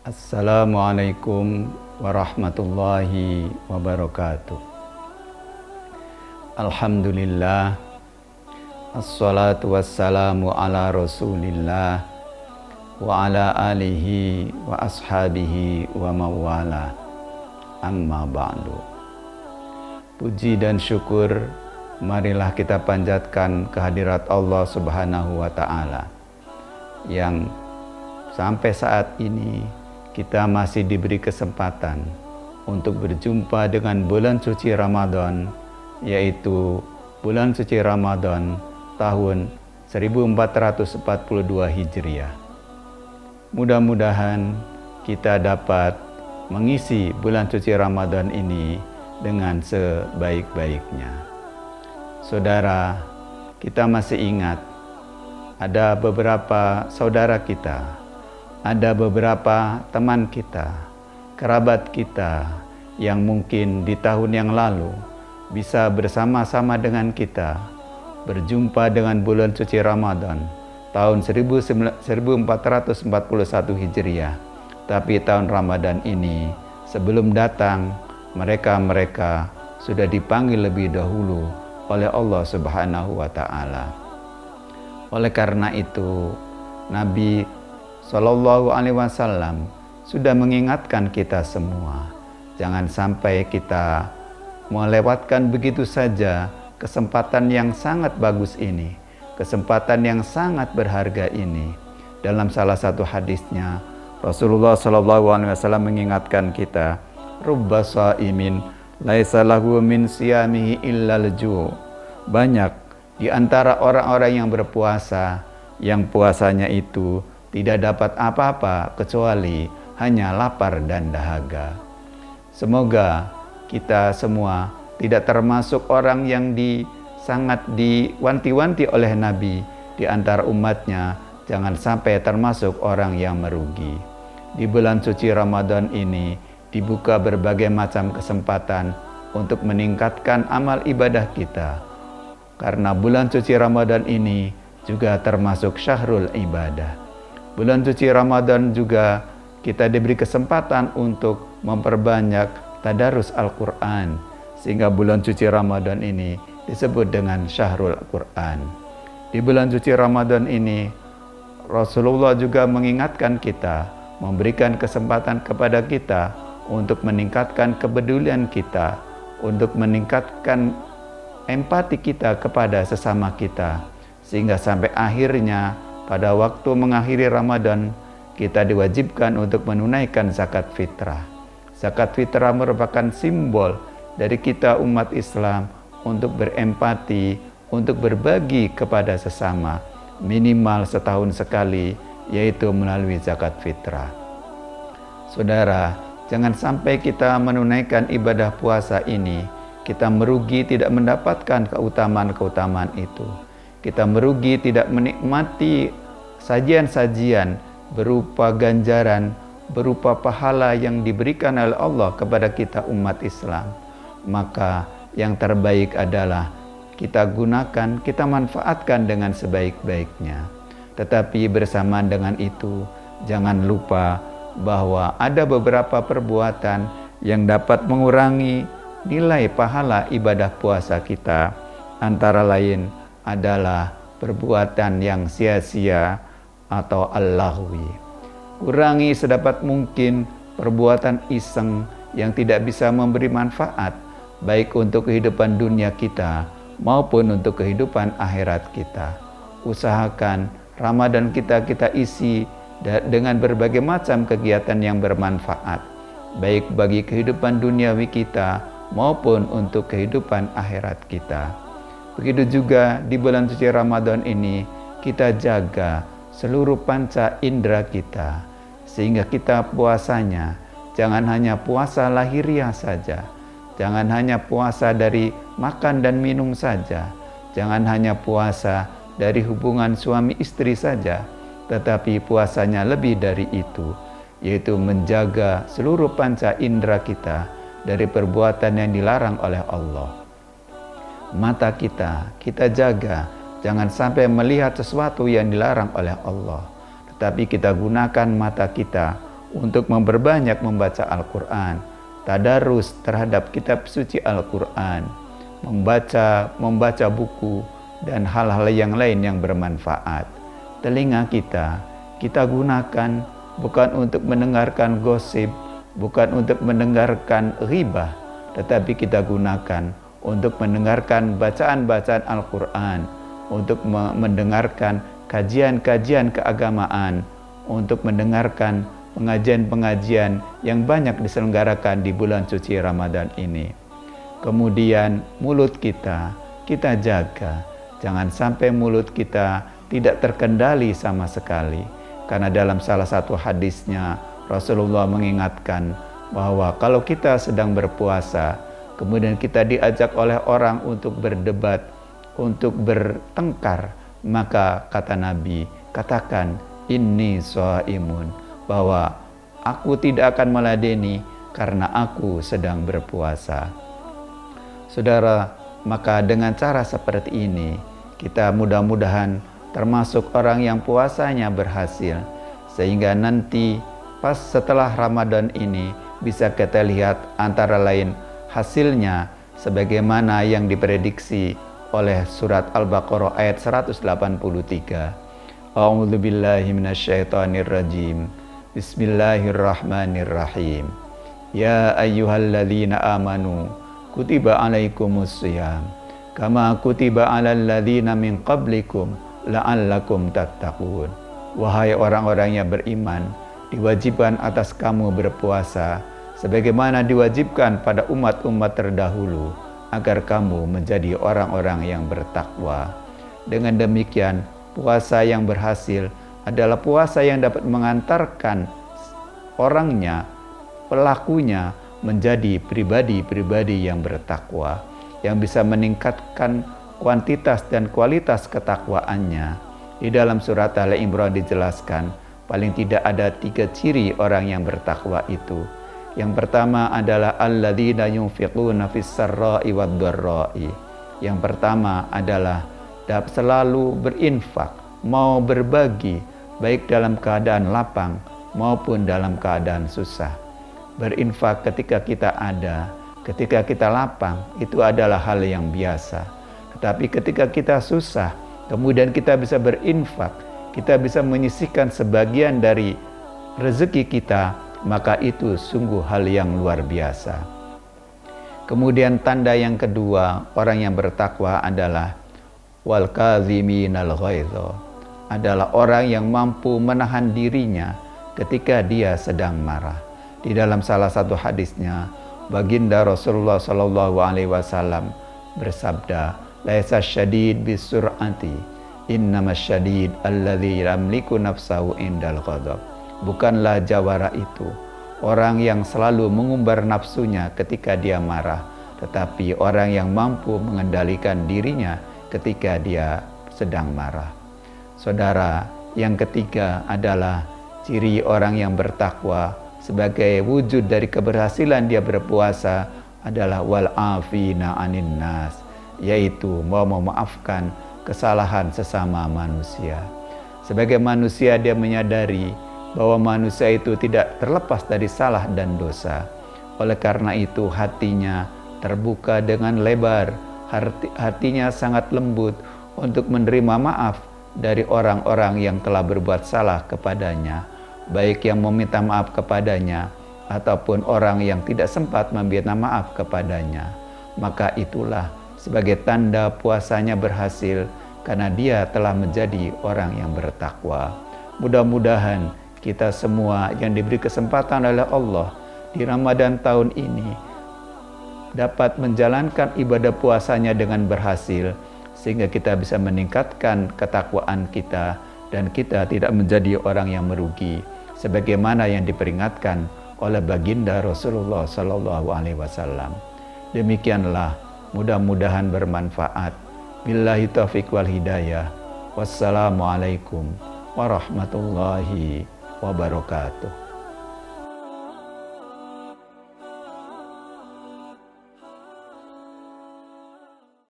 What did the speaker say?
Assalamualaikum warahmatullahi wabarakatuh. Alhamdulillah, assalatu wassalamu ala rasulillah wa ala alihi wa ashabihi wa mawala, amma ba'du. Puji dan syukur marilah kita panjatkan kehadirat Allah Subhanahu wa ta'ala yang sampai saat ini kita masih diberi kesempatan untuk berjumpa dengan bulan suci Ramadan, yaitu bulan suci Ramadan tahun 1442 Hijriah. Mudah-mudahan kita dapat mengisi bulan suci Ramadan ini dengan sebaik-baiknya. Saudara, kita masih ingat ada beberapa saudara kita, ada beberapa teman kita, kerabat kita yang mungkin di tahun yang lalu bisa bersama-sama dengan kita berjumpa dengan bulan suci Ramadan tahun 1441 Hijriah. Tapi tahun Ramadan ini sebelum datang, mereka sudah dipanggil lebih dahulu oleh Allah Subhanahu wa ta'ala. Oleh karena itu, Nabi Sallallahu Alaihi Wasallam sudah mengingatkan kita semua, jangan sampai kita melewatkan begitu saja kesempatan yang sangat bagus ini, kesempatan yang sangat berharga ini. Dalam salah satu hadisnya, Rasulullah Sallallahu Alaihi Wasallam mengingatkan kita, rubba shaimin laisa lahu min siyamihi illal ju'. Banyak di antara orang-orang yang berpuasa, yang puasanya itu tidak dapat apa-apa kecuali hanya lapar dan dahaga. Semoga kita semua tidak termasuk orang yang sangat diwanti-wanti oleh Nabi di antara umatnya, jangan sampai termasuk orang yang merugi. Di bulan suci Ramadan ini dibuka berbagai macam kesempatan untuk meningkatkan amal ibadah kita. Karena bulan suci Ramadan ini juga termasuk syahrul ibadah. Bulan suci Ramadan juga kita diberi kesempatan untuk memperbanyak tadarus Al-Quran, sehingga bulan suci Ramadan ini disebut dengan syahrul Al-Quran. Di bulan suci Ramadan ini Rasulullah juga mengingatkan kita, memberikan kesempatan kepada kita untuk meningkatkan kepedulian kita, untuk meningkatkan empati kita kepada sesama kita, sehingga sampai akhirnya pada waktu mengakhiri Ramadan, kita diwajibkan untuk menunaikan zakat fitrah. Zakat fitrah merupakan simbol dari kita umat Islam untuk berempati, untuk berbagi kepada sesama, minimal setahun sekali, yaitu melalui zakat fitrah. Saudara, jangan sampai kita menunaikan ibadah puasa ini, kita merugi tidak mendapatkan keutamaan-keutamaan itu. Kita merugi tidak menikmati sajian-sajian berupa ganjaran, berupa pahala yang diberikan oleh Allah kepada kita umat Islam. Maka yang terbaik adalah kita gunakan, kita manfaatkan dengan sebaik-baiknya. Tetapi bersamaan dengan itu, jangan lupa bahwa ada beberapa perbuatan yang dapat mengurangi nilai pahala ibadah puasa kita. Antara lain adalah perbuatan yang sia-sia atau al-lahwi. Kurangi sedapat mungkin perbuatan iseng yang tidak bisa memberi manfaat, baik untuk kehidupan dunia kita maupun untuk kehidupan akhirat kita. Usahakan Ramadan kita isi dengan berbagai macam kegiatan yang bermanfaat, baik bagi kehidupan duniawi kita maupun untuk kehidupan akhirat kita. Begitu juga di bulan suci Ramadan ini kita jaga seluruh panca indera kita, sehingga kita puasanya jangan hanya puasa lahiriah saja, jangan hanya puasa dari makan dan minum saja, jangan hanya puasa dari hubungan suami istri saja, tetapi puasanya lebih dari itu, yaitu menjaga seluruh panca indera kita dari perbuatan yang dilarang oleh Allah. Mata kita jaga, jangan sampai melihat sesuatu yang dilarang oleh Allah. Tetapi kita gunakan mata kita untuk memperbanyak membaca Al-Quran, tadarus terhadap kitab suci Al-Quran, membaca buku, dan hal-hal yang lain yang bermanfaat. Telinga kita gunakan bukan untuk mendengarkan gosip, bukan untuk mendengarkan ghibah, tetapi kita gunakan untuk mendengarkan bacaan-bacaan Al-Quran, untuk mendengarkan kajian-kajian keagamaan, untuk mendengarkan pengajian-pengajian yang banyak diselenggarakan di bulan suci Ramadan ini. Kemudian mulut kita jaga. Jangan sampai mulut kita tidak terkendali sama sekali. Karena dalam salah satu hadisnya Rasulullah mengingatkan bahwa kalau kita sedang berpuasa, kemudian kita diajak oleh orang untuk berdebat, untuk bertengkar, maka kata Nabi, katakan inni shaimun, bahwa aku tidak akan meladeni karena aku sedang berpuasa. Saudara, maka dengan cara seperti ini kita mudah-mudahan termasuk orang yang puasanya berhasil, sehingga nanti pas setelah Ramadan ini bisa kita lihat antara lain hasilnya sebagaimana yang diprediksi oleh surat Al-Baqarah ayat 183. A'udzu billahi minasyaitonir rajim. Bismillahirrahmanirrahim. Ya ayyuhalladzina amanu kutiba alaikumus shiyam kama kutiba alal ladzina min qablikum la'allakum tattaqun. Wahai orang-orang yang beriman, diwajibkan atas kamu berpuasa sebagaimana diwajibkan pada umat-umat terdahulu agar kamu menjadi orang-orang yang bertakwa. Dengan demikian, puasa yang berhasil adalah puasa yang dapat mengantarkan orangnya, pelakunya menjadi pribadi-pribadi yang bertakwa, yang bisa meningkatkan kuantitas dan kualitas ketakwaannya. Di dalam surat Al-Imran dijelaskan, paling tidak ada 3 ciri orang yang bertakwa itu. Yang pertama adalah alladzina yunfiquna fis sarra'i wad dharra'i. Yang pertama adalah selalu berinfak, mau berbagi, baik dalam keadaan lapang maupun dalam keadaan susah. Berinfak ketika kita ada, ketika kita lapang, itu adalah hal yang biasa. Tetapi ketika kita susah, kemudian kita bisa berinfak, kita bisa menyisihkan sebagian dari rezeki kita, maka itu sungguh hal yang luar biasa. Kemudian tanda yang kedua, orang yang bertakwa adalah wal kaziminal ghaidha, adalah orang yang mampu menahan dirinya ketika dia sedang marah. Di dalam salah satu hadisnya, baginda Rasulullah sallallahu alaihi wasallam bersabda, laisa syadid bisur'ati, innamas syadid alladzi yamliku nafsahu indal ghadab. Bukanlah jawara itu orang yang selalu mengumbar nafsunya ketika dia marah, tetapi orang yang mampu mengendalikan dirinya ketika dia sedang marah. Saudara, yang ketiga adalah ciri orang yang bertakwa sebagai wujud dari keberhasilan dia berpuasa adalah wal afina anin nas, yaitu mau memaafkan kesalahan sesama manusia. Sebagai manusia dia menyadari bahwa manusia itu tidak terlepas dari salah dan dosa. Oleh karena itu hatinya terbuka dengan lebar, hatinya sangat lembut untuk menerima maaf dari orang-orang yang telah berbuat salah kepadanya, baik yang meminta maaf kepadanya ataupun orang yang tidak sempat meminta maaf kepadanya. Maka itulah sebagai tanda puasanya berhasil, karena dia telah menjadi orang yang bertakwa. Mudah-mudahan kita semua yang diberi kesempatan oleh Allah di Ramadan tahun ini dapat menjalankan ibadah puasanya dengan berhasil, sehingga kita bisa meningkatkan ketakwaan kita dan kita tidak menjadi orang yang merugi, sebagaimana yang diperingatkan oleh baginda Rasulullah sallallahu alaihi wasallam. Demikianlah, mudah-mudahan bermanfaat. Billahi taufiq wal hidayah. Wassalamualaikum warahmatullahi wabarakatuh.